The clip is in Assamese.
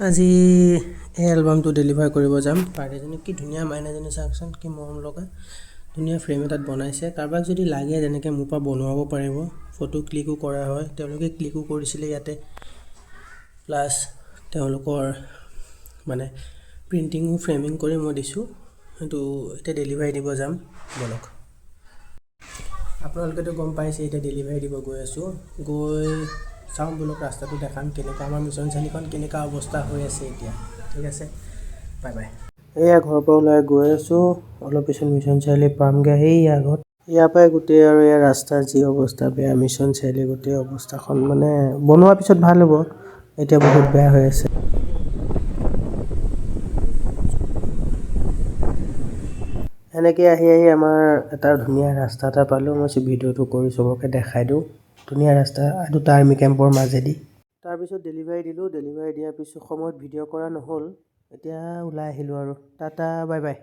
আজি এই এলবামটো ডেলিভাৰ কৰিব যাম। পাৰ্টিজনী কি ধুনীয়া মাইনাজনী চাওকচোন, কি মৰম লগা ধুনীয়া ফ্ৰেম এটাত বনাইছে। কাৰোবাক যদি লাগে যেনেকৈ মোৰ পৰা বনোৱাব পাৰিব। ফটো ক্লিকো কৰা হয়, তেওঁলোকে ক্লিকো কৰিছিলে ইয়াতে, প্লাছ তেওঁলোকৰ মানে প্ৰিণ্টিঙো ফ্ৰেমিং কৰি মই দিছোঁ। কিন্তু এতিয়া ডেলিভাৰী দিব যাম, বলক। আপোনালোকেতো গম পাইছে এতিয়া ডেলিভাৰী দিব গৈ আছোঁ। গৈ চাওঁ বলক, ৰাস্তাটো দেখাম কেনেকুৱা আমাৰ মিছন চাৰিআলিখন কেনেকুৱা অৱস্থা হৈ আছে এতিয়া। ঠিক আছে, বাই বাই। এয়া ঘৰৰ পৰা ওলাই গৈ আছোঁ, অলপ পিছত মিছন চাৰিআলি পামগৈ। সেইয়া আগত ইয়াৰ পৰাই গোটেই আৰু ইয়াৰ ৰাস্তাৰ যি অৱস্থা বেয়া, মিছন চাৰিআলি গোটেই অৱস্থাখন মানে বনোৱাৰ পিছত ভাল হ'ব, এতিয়া বহুত বেয়া হৈ আছে। এনেকৈ আহি আহি আমাৰ এটা ধুনীয়া ৰাস্তা এটা পালোঁ। মই ভিডিঅ'টো কৰি চবকে দেখাই দিওঁ। ধুনীয়া ৰাস্তা, দুটা আৰ্মি কেম্পৰ মাজেদি। তাৰপিছত ডেলিভাৰী দিলোঁ। ডেলিভাৰী দিয়াৰ পিছত সময়ত ভিডিঅ' কৰা নহ'ল, এতিয়া ওলাই আহিলোঁ আৰু। Tata, bye bye.